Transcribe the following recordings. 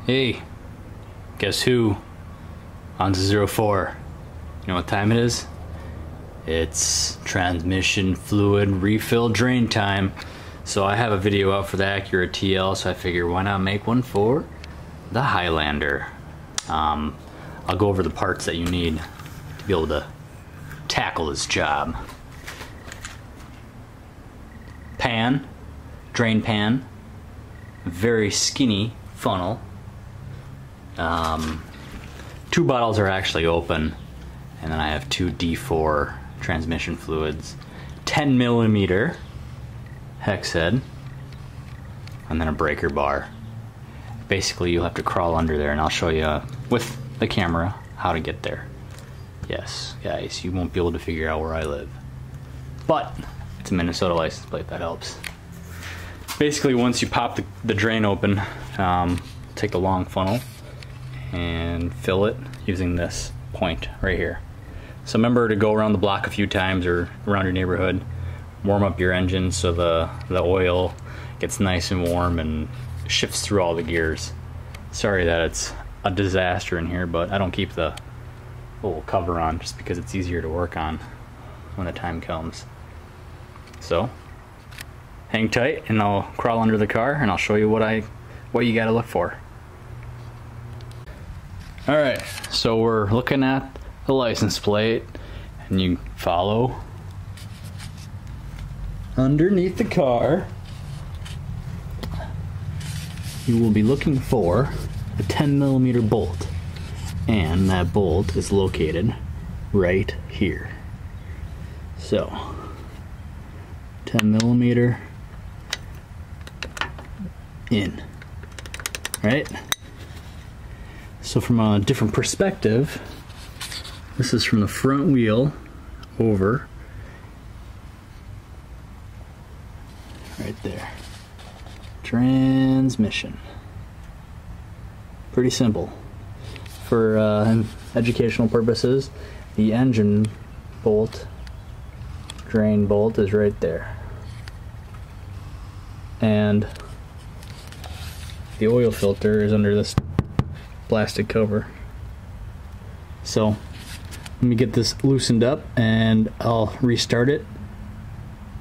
Hey, guess who? onza04. You know what time it is? It's transmission fluid refill drain time. So I have a video out for the Acura TL, so I figure why not make one for the Highlander. I'll go over the parts that you need to be able to tackle this job. Pan, drain pan, very skinny funnel. 2 bottles are actually open, and then I have 2 D4 transmission fluids, 10mm Hex Head, and then a breaker bar. Basically, you'll have to crawl under there, and I'll show you with the camera how to get there. Yes, guys, you won't be able to figure out where I live, but it's a Minnesota license plate, that helps. Basically, once you pop the drain open, take the long funnel and fill it using this point right here. So remember to go around the block a few times or around your neighborhood, warm up your engine so the oil gets nice and warm and shifts through all the gears. Sorry that it's a disaster in here, but I don't keep the little cover on just because it's easier to work on when the time comes. So hang tight and I'll crawl under the car and I'll show you what you gotta look for. Alright, so we're looking at the license plate, and you follow underneath the car. You will be looking for a 10mm bolt, and that bolt is located right here. So 10mm in, right? So from a different perspective, this is from the front wheel over right there. Transmission. Pretty simple. For educational purposes, the engine bolt, drain bolt is right there. And the oil filter is under this plastic cover. So let me get this loosened up and I'll restart it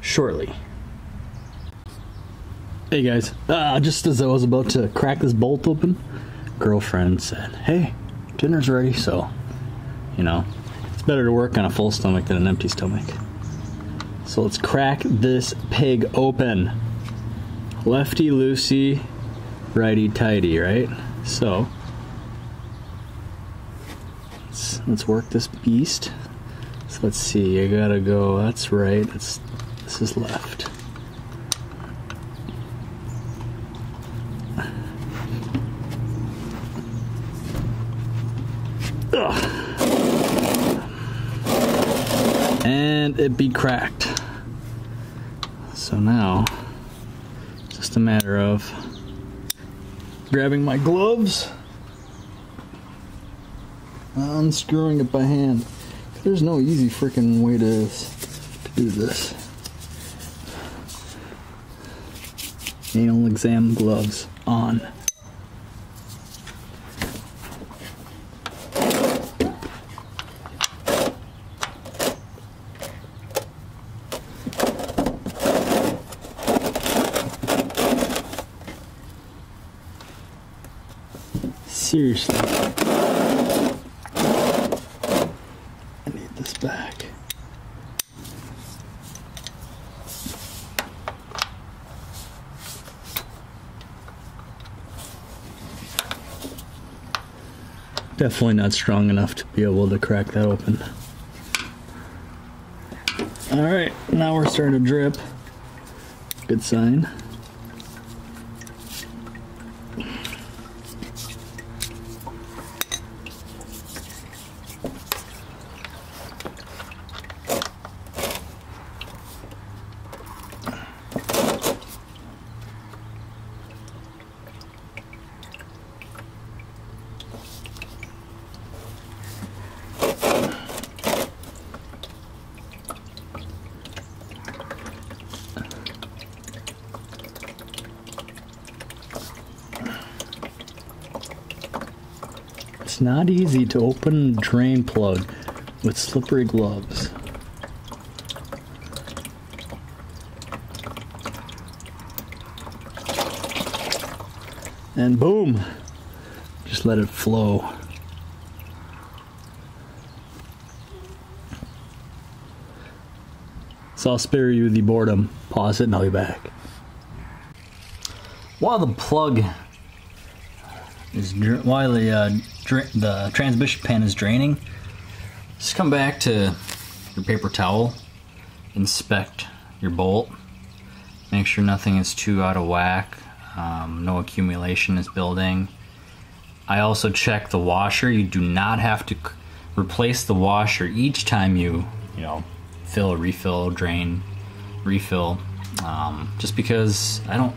shortly. Hey guys, just as I was about to crack this bolt open, girlfriend said, hey, dinner's ready. So, you know, it's better to work on a full stomach than an empty stomach. So let's crack this pig open. Lefty loosey, righty tighty, right? So let's work this beast. So let's see, I gotta go, that's right, this is left. Ugh. And it be cracked. So now, just a matter of grabbing my gloves, unscrewing it by hand. There's no easy freaking way to do this. Anal exam gloves on. Seriously. I need this back. Definitely not strong enough to be able to crack that open. Alright, now we're starting to drip. Good sign. It's not easy to open a drain plug with slippery gloves. And boom! Just let it flow. So I'll spare you the boredom. Pause it and I'll be back. While the plug is, while the transmission pan is draining, just come back to your paper towel, inspect your bolt, make sure nothing is too out of whack, no accumulation is building. I also check the washer. You do not have to replace the washer each time you fill, refill, drain, refill, just because I don't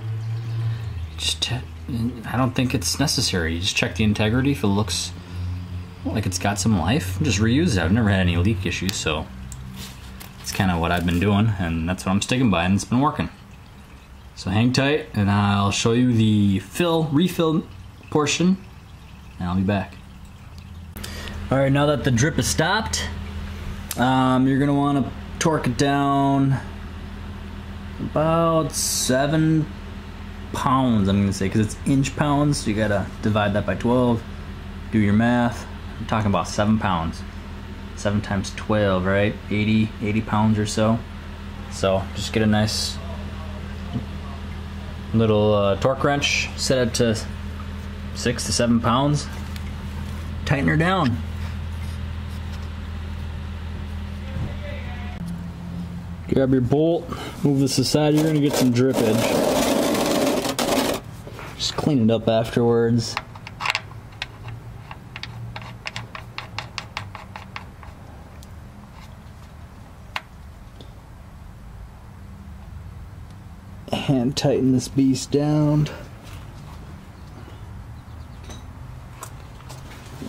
think it's necessary. You just check the integrity. If it looks like it's got some life, just reuse it. I've never had any leak issues, so it's kind of what I've been doing, and that's what I'm sticking by, and it's been working. So hang tight, and I'll show you the refill portion, and I'll be back. All right, now that the drip is stopped, you're gonna want to torque it down about 7 pounds, I'm gonna say, because it's inch pounds, so you gotta divide that by 12, do your math. I'm talking about 7 pounds. 7 times 12, right? 80 pounds or so. So just get a nice little torque wrench, set it to 6 to 7 pounds, tighten her down. Grab your bolt, move this aside, you're gonna get some drippage. Just clean it up afterwards. Hand tighten this beast down.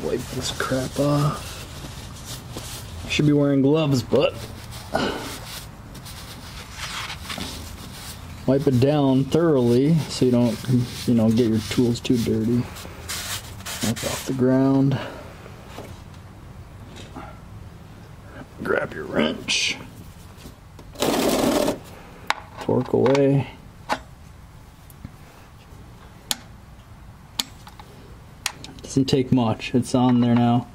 Wipe this crap off. Should be wearing gloves, but wipe it down thoroughly so you don't, get your tools too dirty. Wipe off the ground. Grab your wrench. Torque away. Doesn't take much. It's on there now.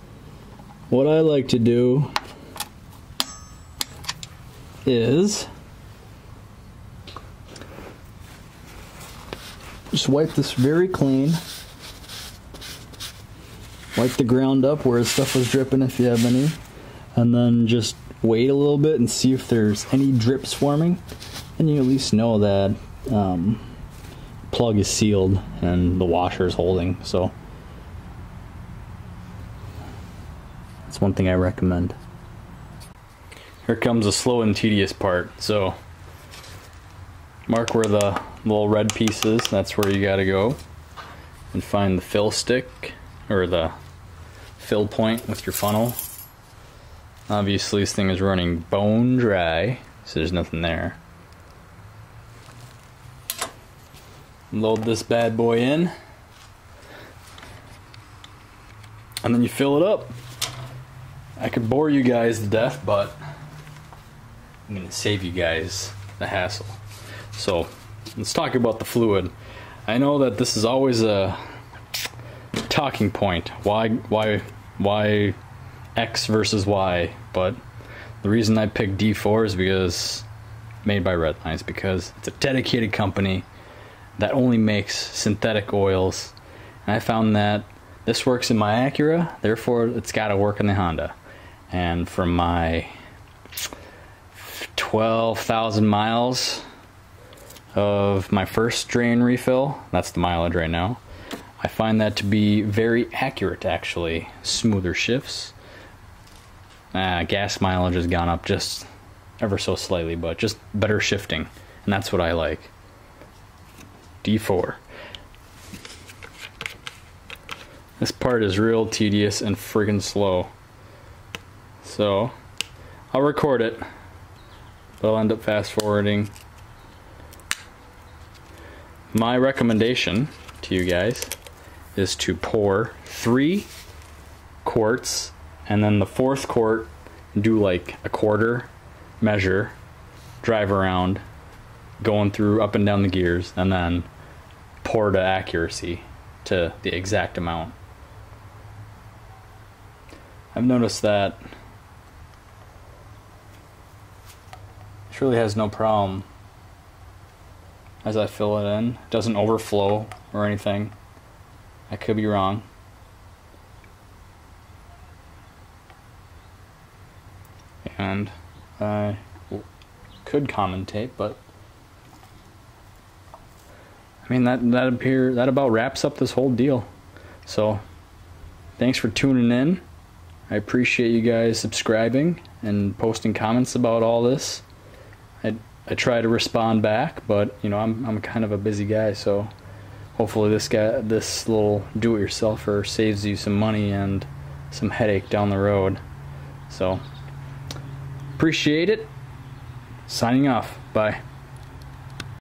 What I like to do is just wipe this very clean. Wipe the ground up where stuff was dripping if you have any. And then just wait a little bit and see if there's any drips forming. And you at least know that plug is sealed and the washer is holding. So that's one thing I recommend. Here comes the slow and tedious part. So mark where the little red piece is. That's where you gotta go and find the fill stick or the fill point with your funnel. Obviously this thing is running bone dry, so there's nothing there. Load this bad boy in, and then you fill it up. I could bore you guys to death, but I'm gonna save you guys the hassle. So let's talk about the fluid. I know that this is always a talking point. Why X versus Y? But the reason I picked D4 is because made by Redline, because it's a dedicated company that only makes synthetic oils, and I found that this works in my Acura, therefore it's got to work in the Honda. And from my 12,000 miles of my first drain refill, that's the mileage right now, I find that to be very accurate actually. Smoother shifts. Gas mileage has gone up just ever so slightly, but just better shifting, and that's what I like. D4. This part is real tedious and friggin' slow. So I'll record it, but I'll end up fast forwarding. My recommendation to you guys is to pour 3 quarts, and then the fourth quart do like a quarter measure, drive around, going through up and down the gears, and then pour to accuracy to the exact amount. I've noticed that this really has no problem as I fill it in. It doesn't overflow or anything. I could be wrong. And I could commentate, but I mean that about wraps up this whole deal. So thanks for tuning in. I appreciate you guys subscribing and posting comments about all this. I try to respond back, but you know I'm kind of a busy guy, so hopefully this little do-it-yourselfer saves you some money and some headache down the road. So appreciate it. Signing off. Bye.